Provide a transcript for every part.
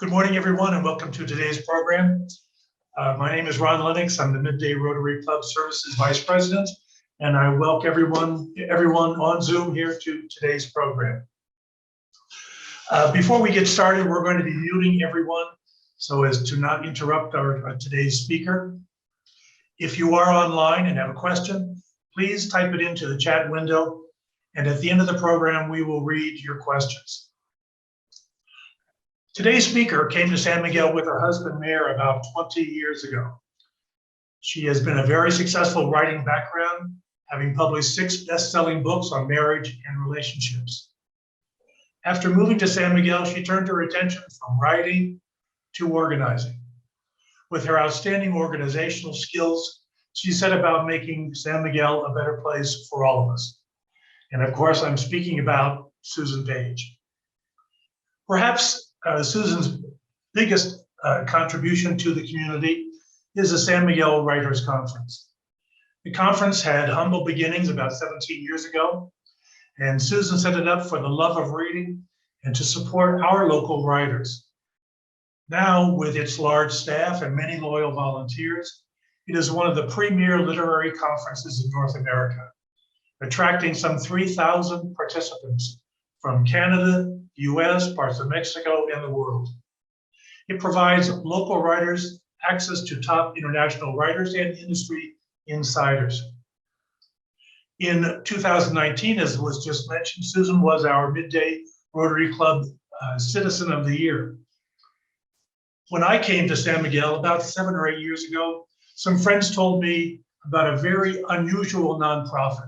Good morning, everyone, and welcome to today's program. My name is Ron Lennox. I'm the Midday Rotary Club Services Vice President, and I welcome everyone on Zoom here to today's program. Before we get started, we're going to be muting everyone so as to not interrupt our today's speaker. If you are online and have a question, please type it into the chat window, and at the end of the program, we will read your questions. Today's speaker came to San Miguel with her husband, Mayor, about 20 years ago. She has been a very successful writing background, having published 6 best-selling books on marriage and relationships. After moving to San Miguel, she turned her attention from writing to organizing. With her outstanding organizational skills, she set about making San Miguel a better place for all of us. And of course, I'm speaking about Susan Page. Perhaps Susan's biggest contribution to the community is the San Miguel Writers Conference. The conference had humble beginnings about 17 years ago, and Susan set it up for the love of reading and to support our local writers. Now, with its large staff and many loyal volunteers, it is one of the premier literary conferences in North America, attracting some 3,000 participants from Canada, US, parts of Mexico, and the world. It provides local writers access to top international writers and industry insiders. In 2019, as was just mentioned, Susan was our Midday Rotary Club Citizen of the Year. When I came to San Miguel about 7 or 8 years ago, some friends told me about a very unusual nonprofit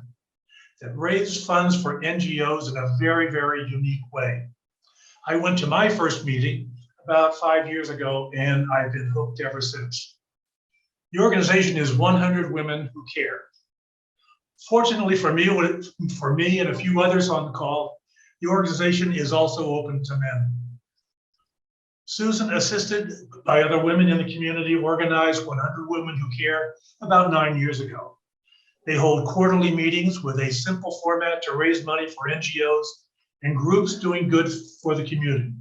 that raised funds for NGOs in a very, very unique way. I went to my first meeting about 5 years ago, and I've been hooked ever since. The organization is 100 Women Who Care. Fortunately for me and a few others on the call, the organization is also open to men. Susan, assisted by other women in the community, organized 100 Women Who Care about 9 years ago. They hold quarterly meetings with a simple format to raise money for NGOs and groups doing good for the community.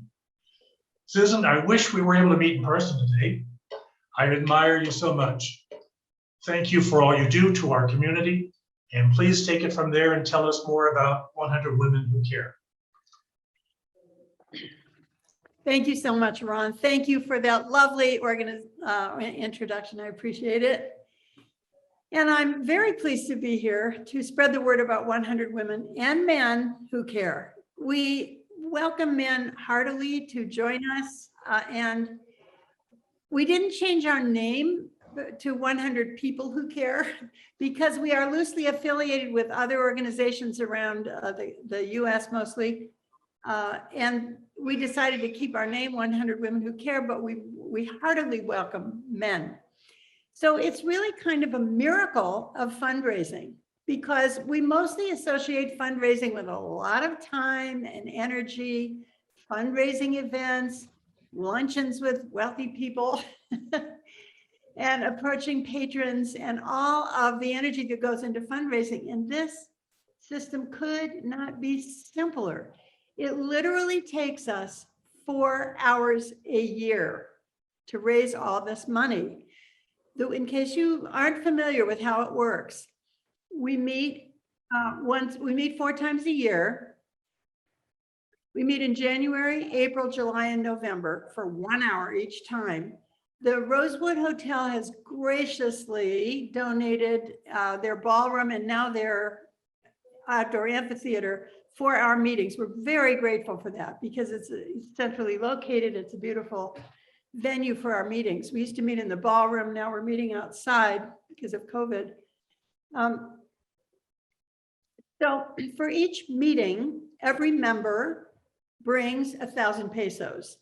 Susan, I wish we were able to meet in person today. I admire you so much. Thank you for all you do to our community, and please take it from there and tell us more about 100 Women Who Care. Thank you so much, Ron. Thank you for that lovely introduction. I appreciate it. And I'm very pleased to be here to spread the word about 100 women and men who care. We welcome men heartily to join us, and we didn't change our name to 100 People Who Care because we are loosely affiliated with other organizations around the US mostly, and we decided to keep our name 100 Women Who Care, but we heartily welcome men. So it's really kind of a miracle of fundraising because we mostly associate fundraising with a lot of time and energy, fundraising events, luncheons with wealthy people, and approaching patrons and all of the energy that goes into fundraising. And this system could not be simpler. It literally takes us 4 hours a year to raise all this money. In case you aren't familiar with how it works, we meet 4 times a year. We meet in January, April, July, and November for 1 hour each time. The Rosewood Hotel has graciously donated their ballroom and now their outdoor amphitheater for our meetings. We're very grateful for that because it's centrally located. It's a beautiful venue for our meetings. We used to meet in the ballroom. Now we're meeting outside because of COVID. So for each meeting, every member brings 1,000 pesos.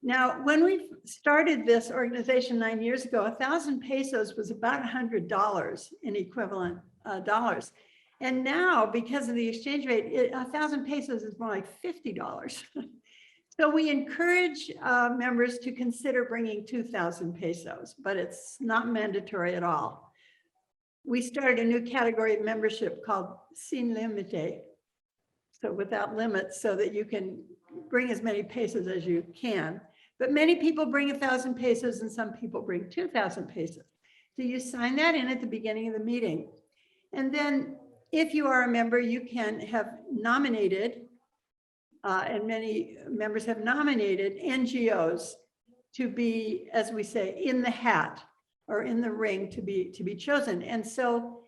Now, when we started this organization 9 years ago, 1,000 pesos was about $100 in equivalent dollars. And now, because of the exchange rate, 1,000 pesos is more like $50. So we encourage members to consider bringing 2,000 pesos, but it's not mandatory at all. We started a new category of membership called Sin Límite, so without limits, so that you can bring as many pesos as you can. but many people bring 1,000 pesos and some people bring 2,000 pesos. So you sign that in at the beginning of the meeting. And then if you are a member, you can have nominated, and many members have nominated NGOs to be, as we say, in the hat or in the ring to be chosen. And so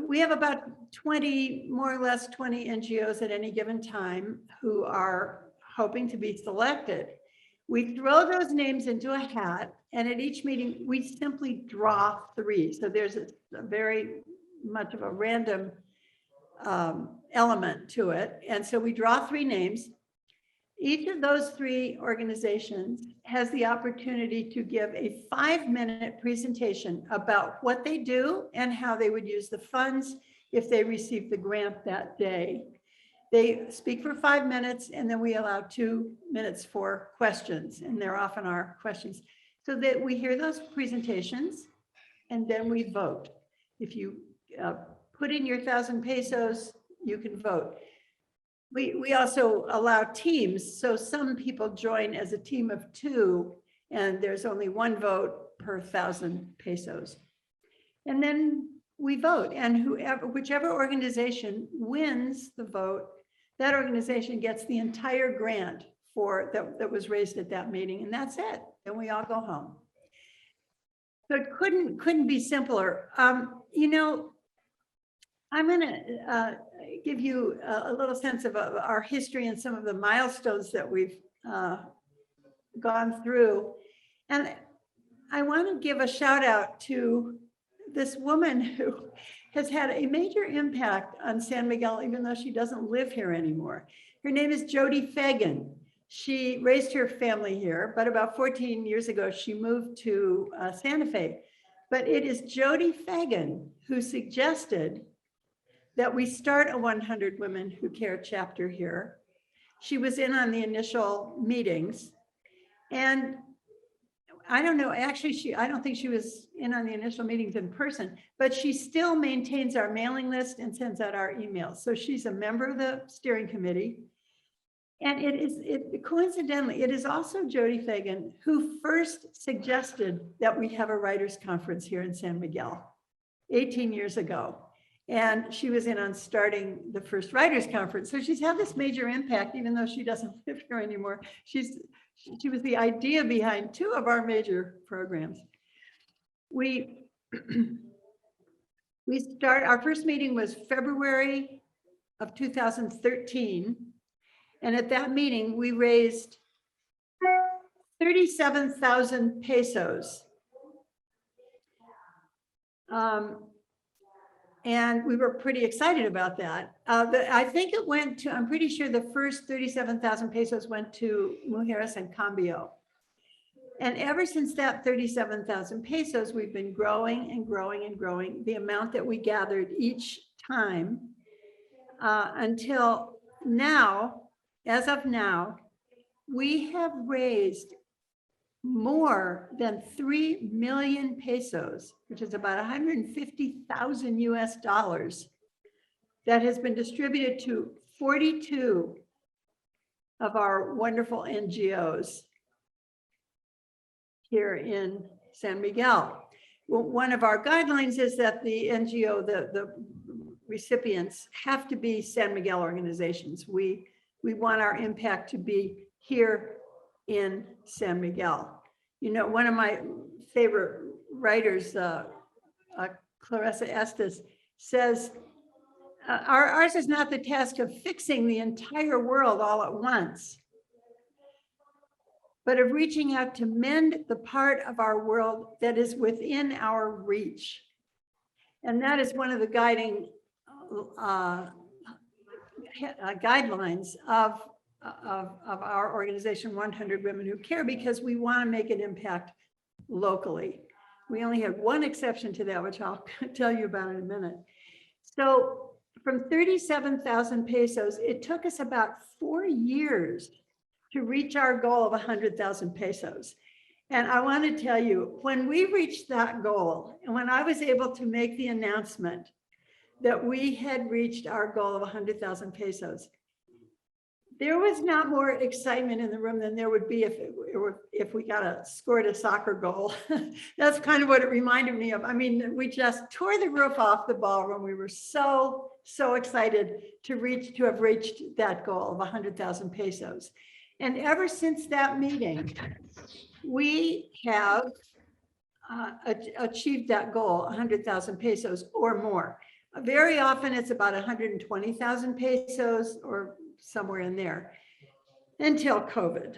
we have about 20, more or less 20 NGOs at any given time who are hoping to be selected. We throw those names into a hat, and at each meeting, we simply draw 3. So there's a very much of a random element to it. And so we draw 3 names. Each of those 3 organizations has the opportunity to give a 5-minute presentation about what they do and how they would use the funds if they receive the grant that day. They speak for 5 minutes, and then we allow 2 minutes for questions, and there often are questions. So that we hear those presentations, and then we vote. If you put in your 1,000 pesos, you can vote. We also allow teams, so some people join as a team of 2, and there's only 1 vote per 1,000 pesos. And then we vote, and whichever organization wins the vote, that organization gets the entire grant for that was raised at that meeting, and that's it. And we all go home. So it couldn't be simpler. You know, I'm going to give you a little sense of our history and some of the milestones that we've gone through. And I want to give a shout out to this woman who has had a major impact on San Miguel, even though she doesn't live here anymore. Her name is Jody Fagan. She raised her family here, but about 14 years ago, she moved to Santa Fe. But it is Jody Fagan who suggested that we start a 100 Women Who Care chapter here. She was in on the initial meetings. And I don't know, actually, I don't think she was in on the initial meetings in person, but she still maintains our mailing list and sends out our emails. So she's a member of the steering committee. And coincidentally, it is also Jody Fagan who first suggested that we have a writers' conference here in San Miguel 18 years ago. And she was in on starting the first writers' conference. So she's had this major impact, even though she doesn't live here anymore. She was the idea behind 2 of our major programs. Our first meeting was February of 2013. And at that meeting, we raised 37,000 pesos. And we were pretty excited about that. I think it went to, I'm pretty sure the first 37,000 pesos went to Mujeres en Cambio. And ever since that 37,000 pesos, we've been growing and growing and growing the amount that we gathered each time until now, as of now, we have raised more than 3 million pesos, which is about 150,000 US dollars, that has been distributed to 42 of our wonderful NGOs here in San Miguel. Well, one of our guidelines is that the NGO, the recipients have to be San Miguel organizations. We want our impact to be here in San Miguel. You know, one of my favorite writers, Clarissa Estes, says, ours is not the task of fixing the entire world all at once, but of reaching out to mend the part of our world that is within our reach. And that is one of the guiding guidelines of our organization, 100 Women Who Care, because we want to make an impact locally. We only had one exception to that, which I'll tell you about in a minute. So from 37,000 pesos, it took us about 4 years to reach our goal of 100,000 pesos. And I want to tell you, when we reached that goal, and when I was able to make the announcement that we had reached our goal of 100,000 pesos, There was not more excitement in the room than there would be if we scored a soccer goal. That's kind of what it reminded me of. I mean, we just tore the roof off the ballroom. We were so excited to have reached that goal of 100,000 pesos. And ever since that meeting, we have achieved that goal, 100,000 pesos or more. Very often it's about 120,000 pesos or somewhere in there until COVID.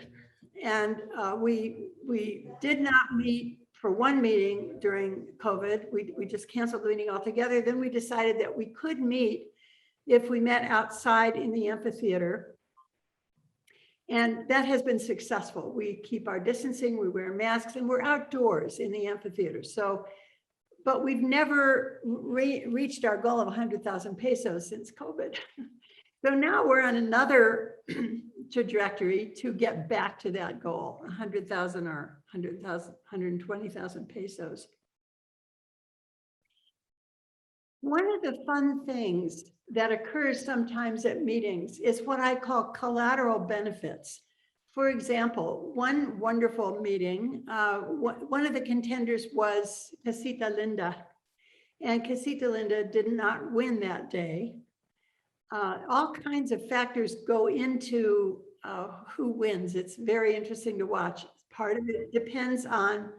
And we did not meet for one meeting during COVID. We just canceled the meeting altogether. Then we decided that we could meet if we met outside in the amphitheater. And that has been successful. We keep our distancing, we wear masks, and we're outdoors in the amphitheater. So, but we've never reached our goal of 100,000 pesos since COVID. So now we're on another trajectory to get back to that goal, 100,000 or 100,000, 120,000 pesos. One of the fun things that occurs sometimes at meetings is what I call collateral benefits. For example, one wonderful meeting, one of the contenders was Casita Linda, and Casita Linda did not win that day. All kinds of factors go into who wins. It's very interesting to watch. Part of it depends on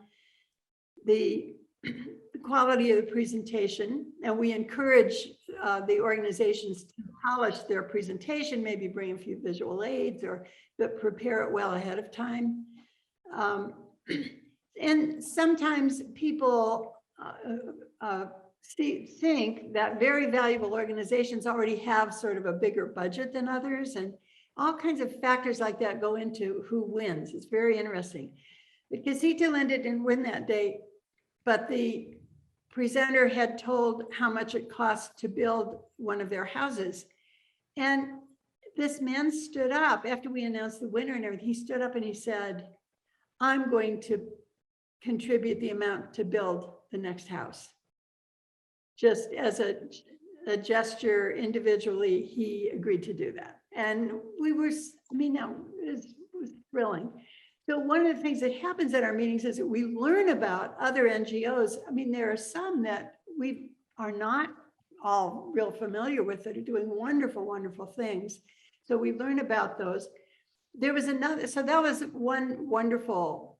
the quality of the presentation, and we encourage the organizations to polish their presentation, maybe bring a few visual aids or prepare it well ahead of time. And sometimes people think that very valuable organizations already have sort of a bigger budget than others, and all kinds of factors like that go into who wins. It's very interesting. The Casita Linda didn't win that day, but the presenter had told how much it cost to build one of their houses. And this man stood up after we announced the winner and everything. He stood up and he said, "I'm going to contribute the amount to build the next house." Just as a gesture individually, he agreed to do that. And we were, I mean, it was thrilling. So one of the things that happens at our meetings is that we learn about other NGOs. I mean, there are some that we are not all real familiar with that are doing wonderful, wonderful things. So we learn about those. There was another, so that was one wonderful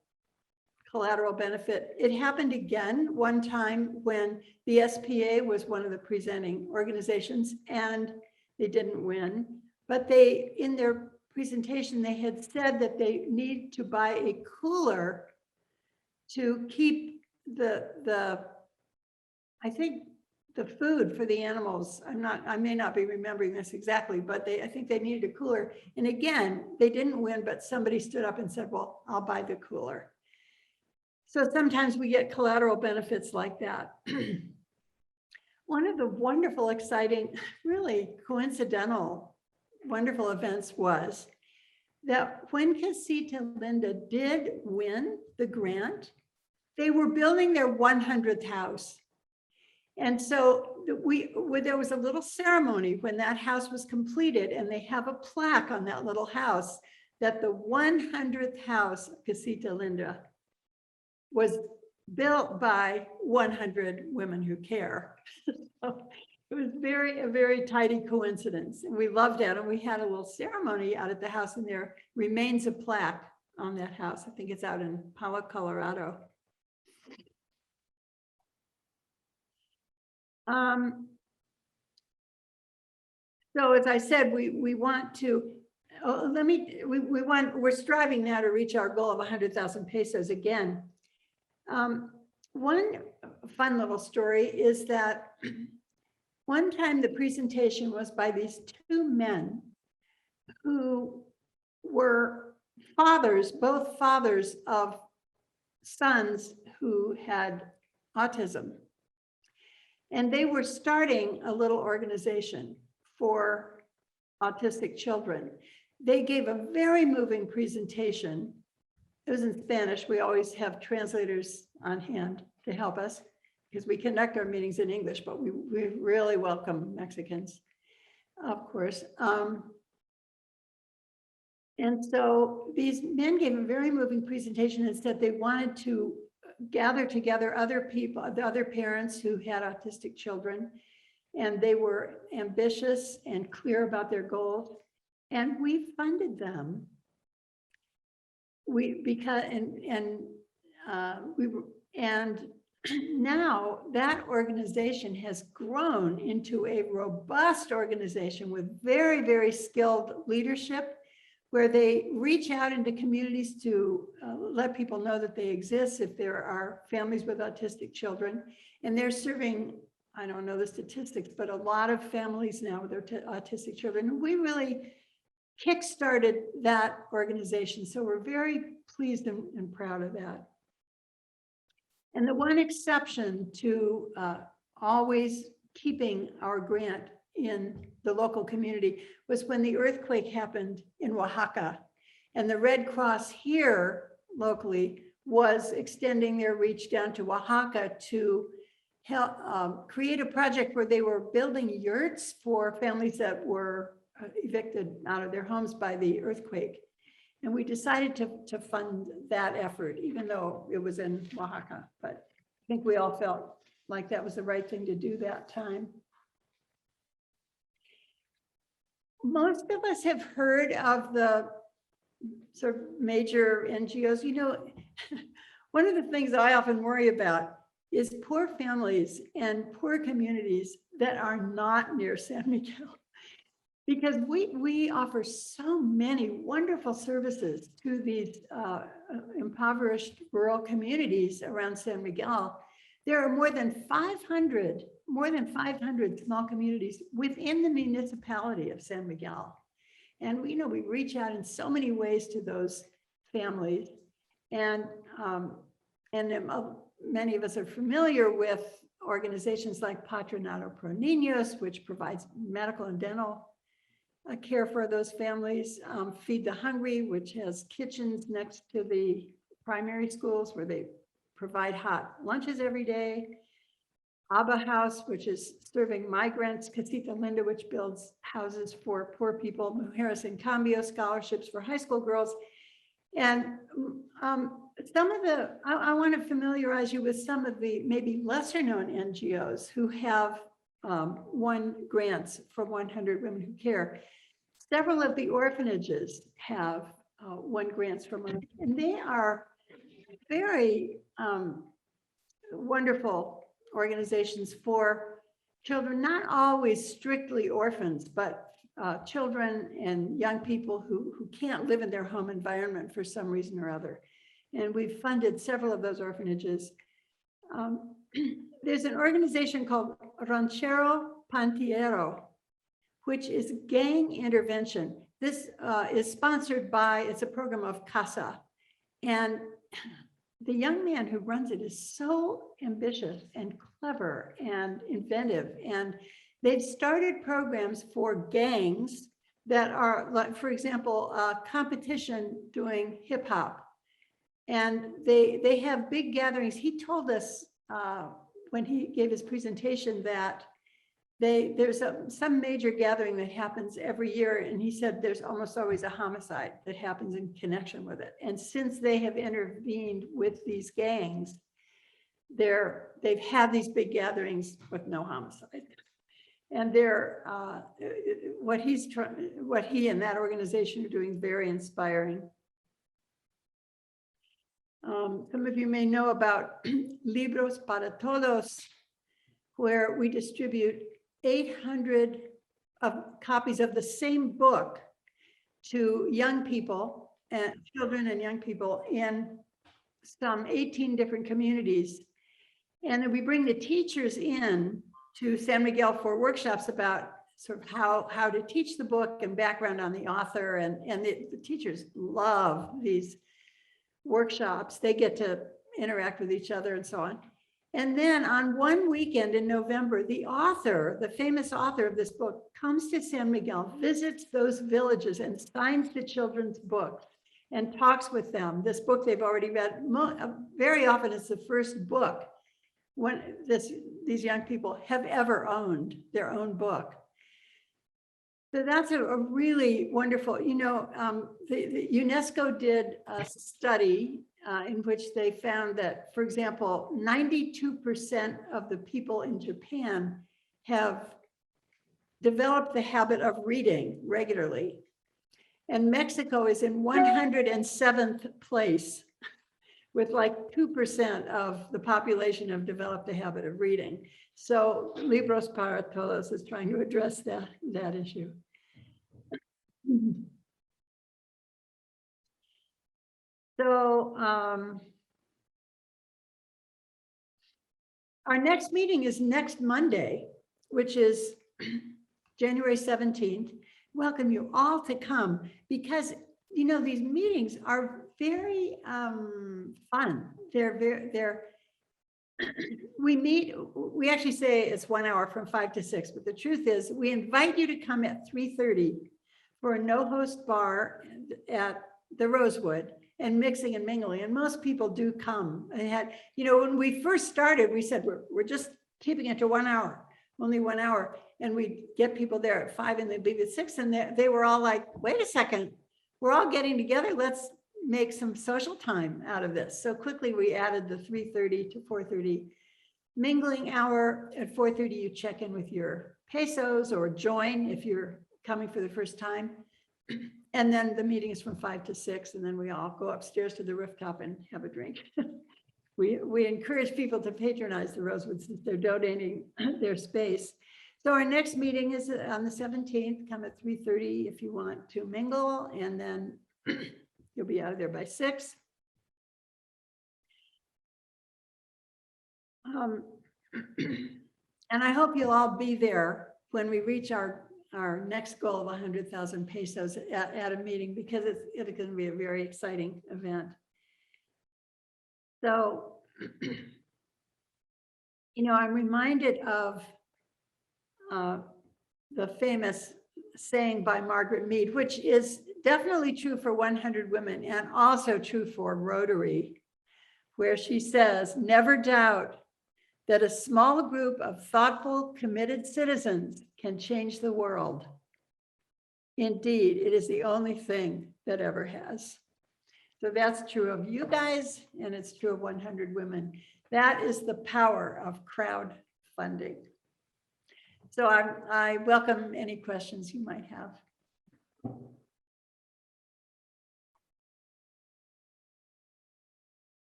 collateral benefit. It happened again one time when the SPA was one of the presenting organizations and they didn't win, but they, in their presentation, they had said that they need to buy a cooler to keep I think the food for the animals. I may not be remembering this exactly, but I think they needed a cooler. And again, they didn't win, but somebody stood up and said, "Well, I'll buy the cooler." So sometimes we get collateral benefits like that. One of the wonderful, exciting, really coincidental, wonderful events was that when Casita Linda did win the grant, they were building their 100th house. And so there was a little ceremony when that house was completed, and they have a plaque on that little house that the 100th house of Casita Linda was built by 100 women who care. So it was a very tidy coincidence, and we loved it. And we had a little ceremony out at the house, and there remains a plaque on that house. I think it's out in Palo, Colorado. So as I said, we want to, we're striving now to reach our goal of 100,000 pesos again. One fun little story is that one time the presentation was by these two men who were fathers, both fathers of sons who had autism. And they were starting a little organization for autistic children. They gave a very moving presentation. It was in Spanish. We always have translators on hand to help us because we conduct our meetings in English, but we really welcome Mexicans, of course. And so these men gave a very moving presentation and said they wanted to gather together other people, the other parents who had autistic children, and they were ambitious and clear about their goals. And we funded them. Now that organization has grown into a robust organization with very, very skilled leadership, where they reach out into communities to let people know that they exist if there are families with autistic children. And they're serving, I don't know the statistics, but a lot of families now with their autistic children. And we really kickstarted that organization. So we're very pleased and proud of that. And the one exception to always keeping our grant in the local community was when the earthquake happened in Oaxaca. And the Red Cross here locally was extending their reach down to Oaxaca to help create a project where they were building yurts for families that were evicted out of their homes by the earthquake. And we decided to fund that effort, even though it was in Oaxaca. But I think we all felt like that was the right thing to do that time. Most of us have heard of the sort of major NGOs. You know, one of the things I often worry about is poor families and poor communities that are not near San Miguel. Because we offer so many wonderful services to these impoverished rural communities around San Miguel. There are more than 500 small communities within the municipality of San Miguel. And we know we reach out in so many ways to those families. And many of us are familiar with organizations like Patronato Pro Niños, which provides medical and dental care for those families. Feed the Hungry, which has kitchens next to the primary schools where they provide hot lunches every day. Abba House, which is serving migrants. Casita Linda, which builds houses for poor people. Mujeres en Cambio, scholarships for high school girls. And some of the, I want to familiarize you with some of the maybe lesser known NGOs who have won grants for 100 Women Who Care. Several of the orphanages have won grants from us, and they are very wonderful organizations for children, not always strictly orphans, but children and young people who can't live in their home environment for some reason or other. And we've funded several of those orphanages. There's an organization called Ranchero Pantiero, which is gang intervention. This is sponsored by, it's a program of CASA. And the young man who runs it is so ambitious and clever and inventive. And they've started programs for gangs that are, like, for example, competition doing hip hop. And they have big gatherings. He told us when he gave his presentation that there's some major gathering that happens every year, and he said there's almost always a homicide that happens in connection with it. And since they have intervened with these gangs, they've had these big gatherings with no homicide. And what he and that organization are doing is very inspiring. Some of you may know about Libros para Todos, where we distribute 800 copies of the same book to young people and children and young people in some 18 different communities. And then we bring the teachers in to San Miguel for workshops about sort of how to teach the book and background on the author. And the teachers love these workshops. They get to interact with each other and so on. And then on one weekend in November, the author, the famous author of this book, comes to San Miguel, visits those villages and signs the children's book and talks with them. This book they've already read. Very often it's the first book when these young people have ever owned their own book. So that's a really wonderful, you know, the UNESCO did a study in which they found that, for example, 92% of the people in Japan have developed the habit of reading regularly. And Mexico is in 107th place with like 2% of the population have developed the habit of reading. So Libros para Todos is trying to address that issue. So our next meeting is next Monday, which is January 17th. Welcome you all to come because, you know, these meetings are very fun. We actually say it's 1 hour from 5 to 6, but the truth is we invite you to come at 3:30 for a no-host bar at the Rosewood and mixing and mingling. And most people do come. And had, you know, when we first started, we said, we're just keeping it to 1 hour, only 1 hour. And we get people there at 5 and they'd leave at 6. And they were all like, wait a second, we're all getting together. Let's make some social time out of this. So quickly we added the 3:30 to 4:30 mingling hour. At 4:30, you check in with your pesos or join if you're coming for the first time. And then the meeting is from 5 to 6, and then we all go upstairs to the rooftop and have a drink. We encourage people to patronize the Rosewood since they're donating their space. So our next meeting is on the 17th. Come at 3:30 if you want to mingle, and then you'll be out of there by 6. And I hope you'll all be there when we reach our next goal of 100,000 pesos at a meeting, because it's going to be a very exciting event. So, you know, I'm reminded of the famous saying by Margaret Mead, which is definitely true for 100 Women and also true for Rotary, where she says, never doubt that a small group of thoughtful, committed citizens can change the world. Indeed, it is the only thing that ever has. So that's true of you guys, and it's true of 100 Women. That is the power of crowdfunding. So I welcome any questions you might have.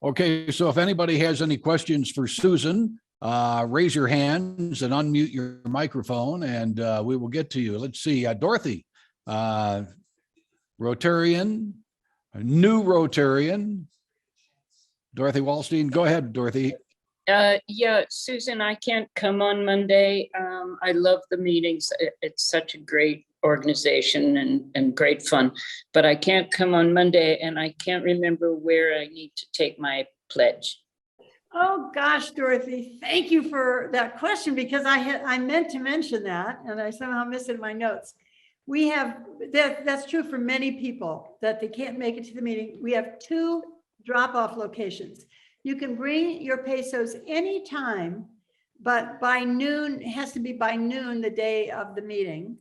Okay, so if anybody has any questions for Susan, raise your hands and unmute your microphone, and we will get to you. Let's see, Dorothy, Rotarian, new Rotarian, Dorothy Wallstein. Go ahead, Dorothy. Yeah, Susan, I can't come on Monday. I love the meetings. It's such a great organization and great fun, but I can't come on Monday, and I can't remember where I need to take my pledge. Oh gosh, Dorothy, thank you for that question, because I meant to mention that and I somehow missed it in my notes. We have that's true for many people that they can't make it to the meeting. We have 2 drop-off locations. You can bring your pesos anytime, but by noon, it has to be by noon the day of the meeting.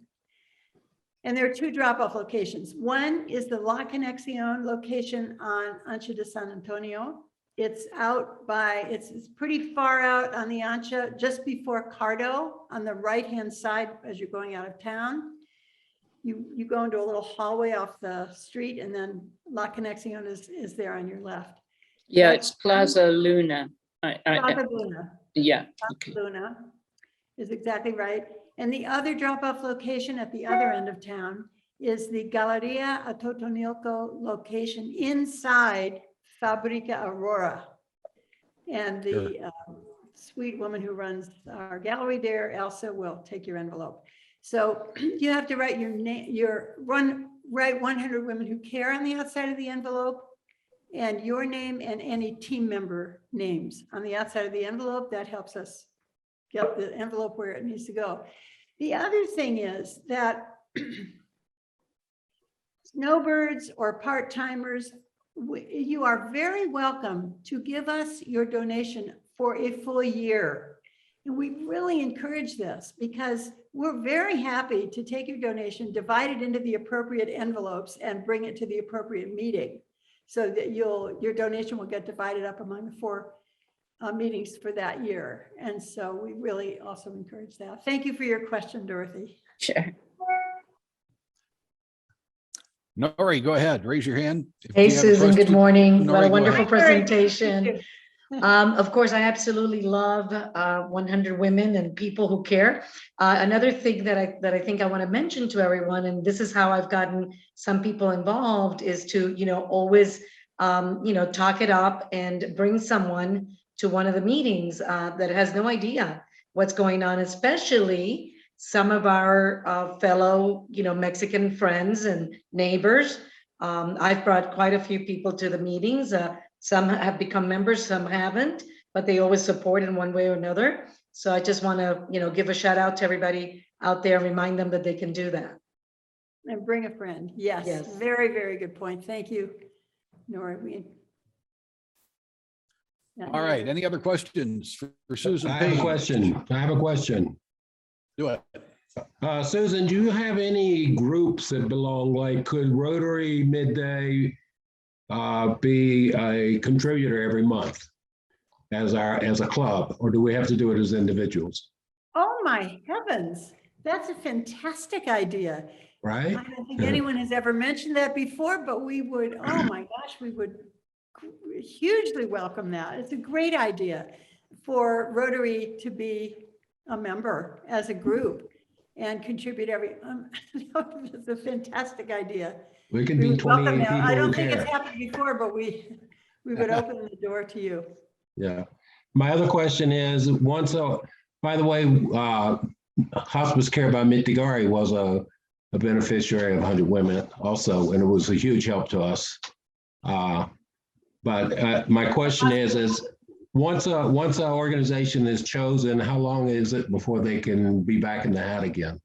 And there are 2 drop-off locations. One is the La Conexión location on Ancha de San Antonio. It's out by, it's pretty far out on the Ancha, just before Cardo, on the right-hand side as you're going out of town. You go into a little hallway off the street, and then La Conexión is there on your left. Yeah, it's Plaza Luna. Plaza Luna. Yeah. Okay. Luna is exactly right. And the other drop-off location at the other end of town is the Galeria Atotonilco location inside Fabrica Aurora. And the sweet woman who runs our gallery there, Elsa, will take your envelope. So you have to write your name, write 100 Women Who Care on the outside of the envelope, and your name and any team member names on the outside of the envelope. That helps us get the envelope where it needs to go. The other thing is that snowbirds or part-timers, you are very welcome to give us your donation for a full year. And we really encourage this because we're very happy to take your donation, divide it into the appropriate envelopes and bring it to the appropriate meeting so that your donation will get divided up among the 4 meetings for that year. And so we really also encourage that. Thank you for your question, Dorothy. Sure. Nori, go ahead. Raise your hand. If Hey, you have a Susan, good question. morning. Nori, What a go wonderful ahead. presentation. Of course, I absolutely love 100 women and people who care. Another thing that I think I want to mention to everyone, and this is how I've gotten some people involved, is to, always, talk it up and bring someone to one of the meetings that has no idea what's going on, especially some of our fellow, Mexican friends and neighbors. I've brought quite a few people to the meetings. Some have become members, some haven't, but they always support in one way or another. So I just want to, give a shout out to everybody out there and remind them that they can do that. And bring a friend. Yes. Yes. Very, very good point. Thank you, Nora. All right. Any other questions for Susan? I have a Page? question. Do it. Susan, do you have any groups that belong, like could Rotary Midday be a contributor every month as a club, or do we have to do it as individuals? Oh my heavens. That's a fantastic idea. Right? I don't think anyone has ever mentioned that before, but we would, oh my gosh, we would hugely welcome that. It's a great idea for Rotary to be a member as a group and contribute every, it's a fantastic idea. We could We be would welcome 28 that. people I who don't think it's care. happened before, but we would open the door to you. Yeah. My other question is, by the way, Hospice Care by Mitigari was a beneficiary of 100 Women also, and it was a huge help to us. But my question is once an organization is chosen, how long is it before they can be back in the hat again?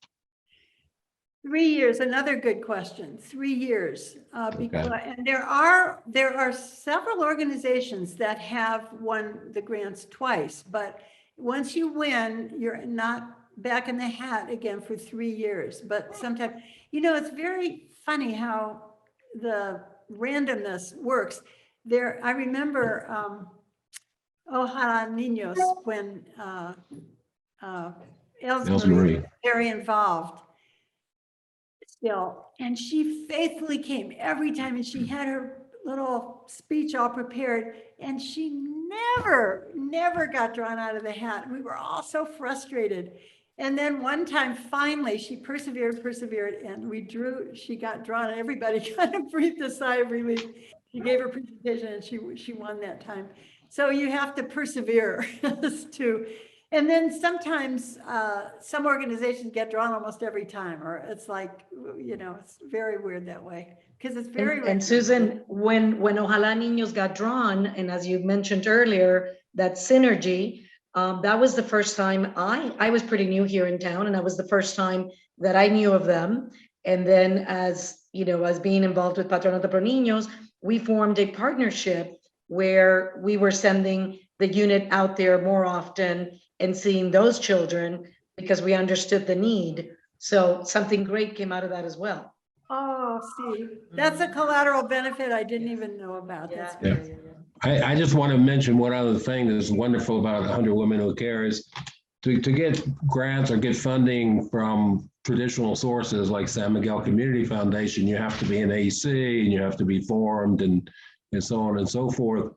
3 years, another good question. 3 years, because and there are several organizations that have won the grants twice, but once you win, you're not back in the hat again for 3 years. But sometimes, it's very funny how the randomness works. I remember Ojalá Niños when Elsa Marie was very involved still, and she faithfully came every time, and she had her little speech all prepared, and she never got drawn out of the hat. We were all so frustrated. And then one time, finally, she persevered, and she got drawn, and everybody kind of breathed a sigh of relief. She gave her presentation, and she won that time. So you have to persevere too. And then sometimes some organizations get drawn almost every time, or it's like, it's very weird that way because it's very. And Susan, when Ojalá Niños got drawn, and as you mentioned earlier, that synergy, that was the first time I was pretty new here in town, and that was the first time that I knew of them. And then as being involved with Patronato Pro Niños, we formed a partnership where we were sending the unit out there more often and seeing those children because we understood the need. So something great came out of that as well. Oh, Steve, that's a collateral benefit I didn't even know about. That's Yeah. great. I just want to mention one other thing that's wonderful about 100 Women Who Care is to get grants or get funding from traditional sources like San Miguel Community Foundation, you have to be an AC and you have to be formed and so on and so forth.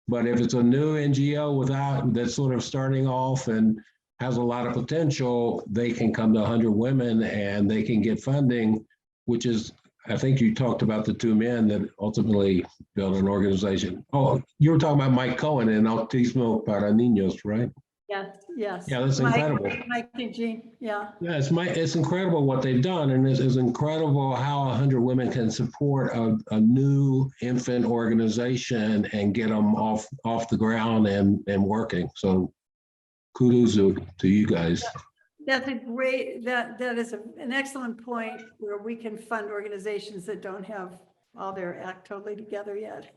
But if it's a new NGO that's sort of starting off and has a lot of potential, they can come to 100 Women and they can get funding, which is, I think you talked about the 2 men that ultimately built an organization. Oh, you were talking about Mike Cohen and Autismo para Niños, right? Yes. Yeah, that's incredible. Mike and Jean, yeah. Yeah, it's incredible what they've done, and it's incredible how 100 Women can support a new infant organization and get them off the ground and working. So kudos to you guys. That's a great, that is an excellent point where we can fund organizations that don't have all their act totally together yet.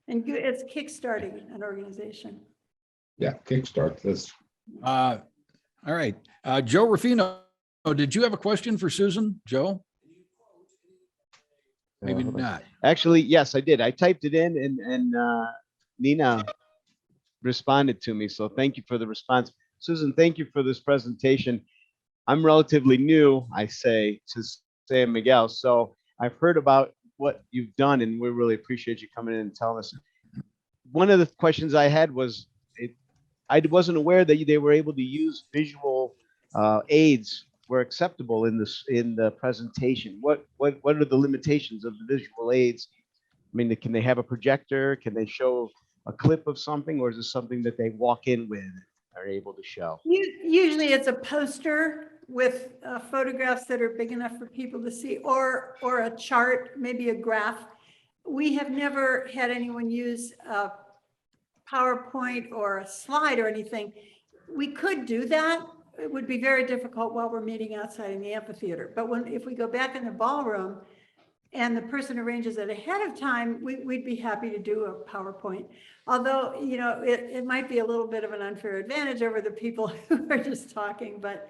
And it's kickstarting an organization. Yeah, kickstart this. All right. Joe Rufino, did you have a question for Susan? Joe? Maybe hold on. not. Actually, yes, I did. I typed it in and Nina responded to me. So thank you for the response. Susan, thank you for this presentation. I'm relatively new, I say, to San Miguel. So I've heard about what you've done and we really appreciate you coming in and telling us. One of the questions I had was, I wasn't aware that they were able to use visual aids were acceptable in the presentation. What are the limitations of the visual aids? I mean, can they have a projector? Can they show a clip of something, or is it something that they walk in with and are able to show? Usually it's a poster with photographs that are big enough for people to see, or a chart, maybe a graph. We have never had anyone use a PowerPoint or a slide or anything. We could do that. It would be very difficult while we're meeting outside in the amphitheater. But if we go back in the ballroom and the person arranges it ahead of time, we'd be happy to do a PowerPoint. Although, you know, it might be a little bit of an unfair advantage over the people who are just talking, but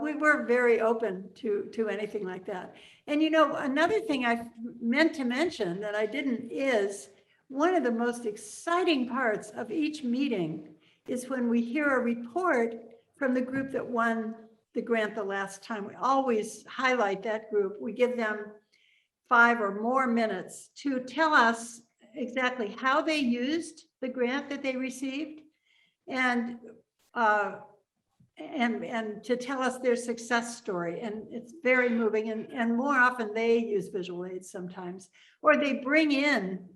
we were very open to anything like that. And, you know, another thing I meant to mention that I didn't is one of the most exciting parts of each meeting is when we hear a report from the group that won the grant the last time. We always highlight that group. We give them 5 or more minutes to tell us exactly how they used the grant that they received and to tell us their success story. And it's very moving. And more often they use visual aids sometimes, or they bring in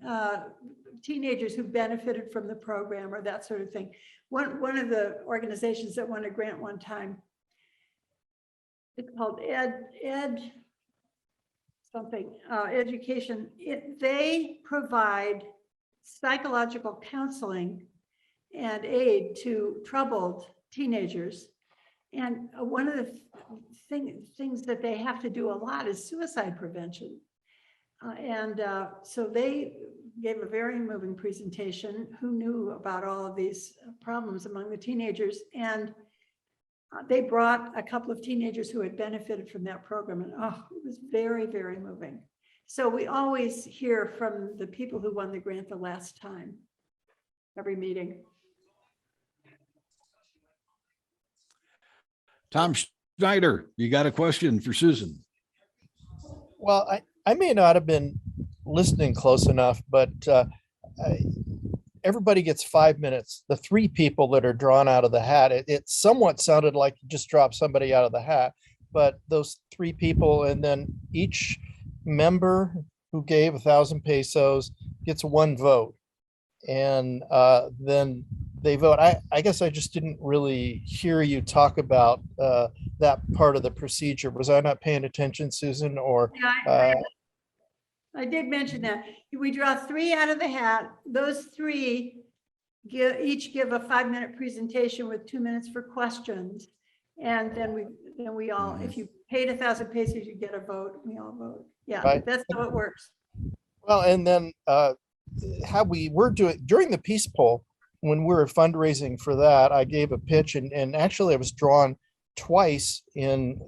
teenagers who benefited from the program or that sort of thing. One of the organizations that won a grant one time, it's called education. They provide psychological counseling and aid to troubled teenagers. And one of the things that they have to do a lot is suicide prevention. So they gave a very moving presentation. Who knew about all of these problems among the teenagers? And they brought a couple of teenagers who had benefited from that program. And it was very, very moving. So we always hear from the people who won the grant the last time, every meeting. Tom Schneider, you got a question for Susan? Well, I may not have been listening close enough, but everybody gets 5 minutes. The 3 people that are drawn out of the hat, it somewhat sounded like you just dropped somebody out of the hat, but those 3 people, and then each member who gave 1,000 pesos gets 1 vote. And then they vote. I guess I just didn't really hear you talk about that part of the procedure. Was I not paying attention, Susan? Or Yeah, I did mention that. We draw 3 out of the hat. Those 3 each give a 5-minute presentation with 2 minutes for questions. And then we all, if you paid 1,000 pesos, you get a vote. We all vote. Yeah, right. That's how it works. Well, and then how we were doing during the Peace Poll, when we were fundraising for that, I gave a pitch and actually I was drawn twice in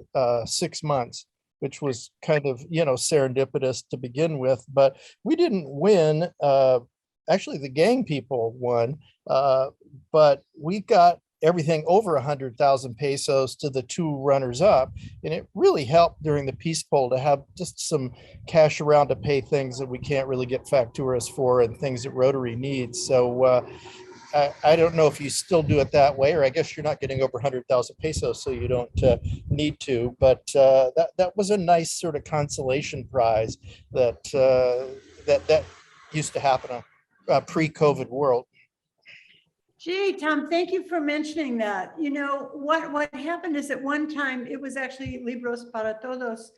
6 months, which was kind of, you know, serendipitous to begin with, but we didn't win. Actually, the gang people won, but we got everything over 100,000 pesos to the 2 runners up. And it really helped during the Peace Poll to have just some cash around to pay things that we can't really get facturas for and things that Rotary needs. So I don't know if you still do it that way, or I guess you're not getting over 100,000 pesos, so you don't need to. But that was a nice sort of consolation prize that that used to happen in a pre-COVID world. Gee, Tom, thank you for mentioning that. You know, what happened is at one time, it was actually Libros para Todos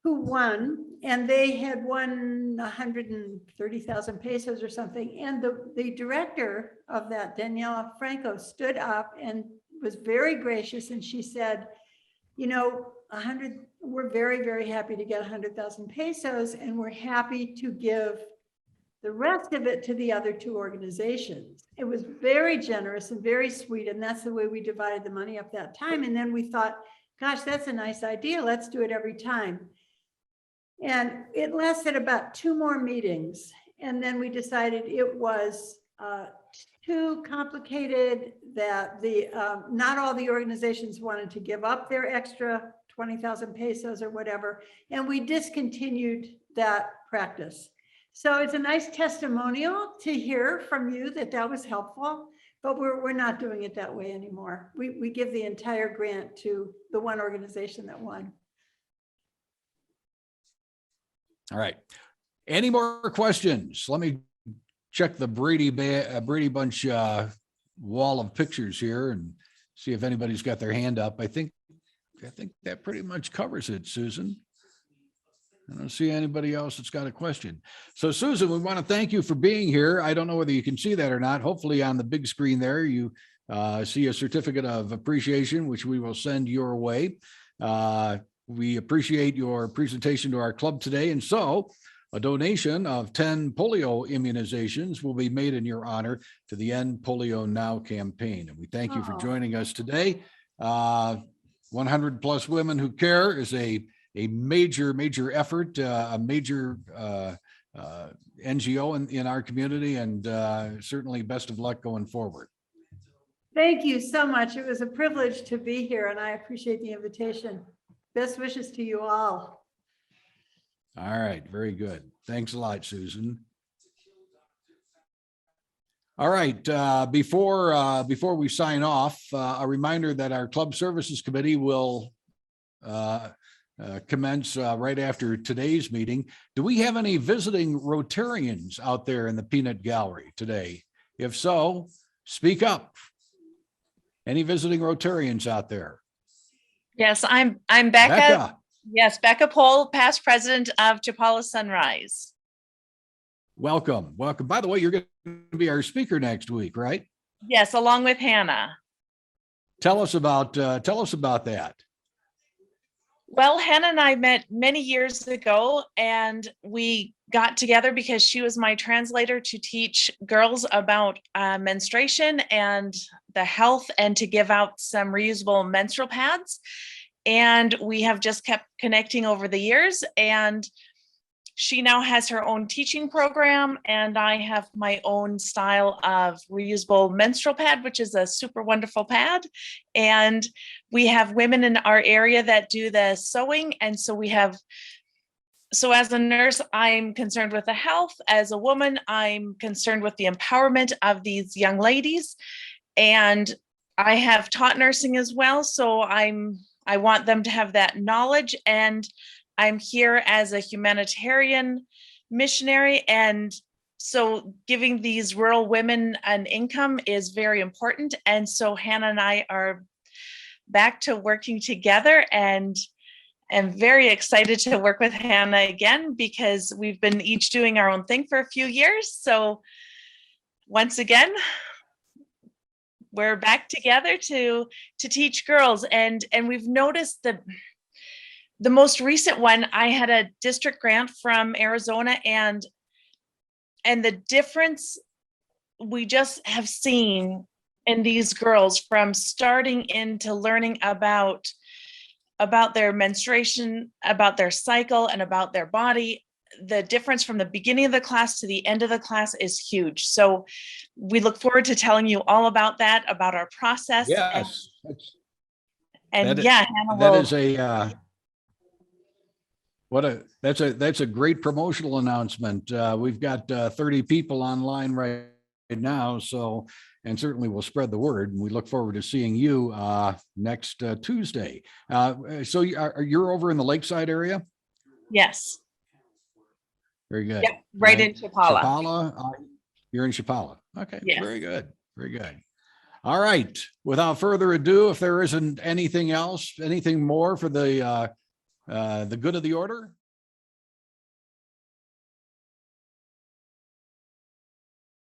who won, and they had won 130,000 pesos or something. And the director of that, Daniela Franco, stood up and was very gracious. And she said, you know, we're very, very happy to get 100,000 pesos, and we're happy to give the rest of it to the other two organizations. It was very generous and very sweet. And that's the way we divided the money up that time. And then we thought, gosh, that's a nice idea. Let's do it every time. And it lasted about 2 more meetings. And then we decided it was too complicated, that not all the organizations wanted to give up their extra 20,000 pesos or whatever. And we discontinued that practice. So it's a nice testimonial to hear from you that that was helpful, but we're not doing it that way anymore. We give the entire grant to the one organization that won. All right. Any more questions? Let me check the Brady Bunch wall of pictures here and see if anybody's got their hand up. I think that pretty much covers it, Susan. I don't see anybody else that's got a question. So Susan, we want to thank you for being here. I don't know whether you can see that or not. Hopefully on the big screen there, you see a certificate of appreciation, which we will send your way. We appreciate your presentation to our club today. And so a donation of 10 polio immunizations will be made in your honor to the End Polio Now campaign. And we thank you for joining us today. 100 Plus Women Who Care is a major effort, a major NGO in our community, and certainly best of luck going forward. Thank you so much. It was a privilege to be here, and I appreciate the invitation. Best wishes to you all. All right, very good. Thanks a lot, Susan. All right, before we sign off, a reminder that our Club Services Committee will commence right after today's meeting. Do we have any visiting Rotarians out there in the peanut gallery today? If so, speak up. Any visiting Rotarians out there? Yes, I'm Becca. Yes, Becca Pohl, past president of Chapala Sunrise. Welcome. By the way, you're going to be our speaker next week, right? Yes, along with Hannah. Tell us about that. Well, Hannah and I met many years ago, and we got together because she was my translator to teach girls about menstruation and the health, and to give out some reusable menstrual pads. And we have just kept connecting over the years, and she now has her own teaching program, and I have my own style of reusable menstrual pad, which is a super wonderful pad. And we have women in our area that do the sewing. And so as a nurse, I'm concerned with the health. As a woman, I'm concerned with the empowerment of these young ladies. And I have taught nursing as well. So I want them to have that knowledge, and I'm here as a humanitarian missionary. And so giving these rural women an income is very important. And so Hannah and I are back to working together, and I'm very excited to work with Hannah again, because we've been each doing our own thing for a few years. So once again, we're back together to teach girls. And we've noticed that the most recent one, I had a district grant from Arizona, and the difference we just have seen in these girls from starting into learning about their menstruation, about their cycle, and about their body, the difference from the beginning of the class to the end of the class is huge. So we look forward to telling you all about that, about our process. Yes. Hannah that will. Is a that's a great promotional announcement. We've got 30 people online right now, so, and certainly we'll spread the word, and we look forward to seeing you next Tuesday. So you're over in the Lakeside area? Yes. Very good. Yep, right in Chapala. Chapala, you're in Chapala. Okay, yes. Very good. Very good. All right. Without further ado, if there isn't anything else, anything more for the good of the order?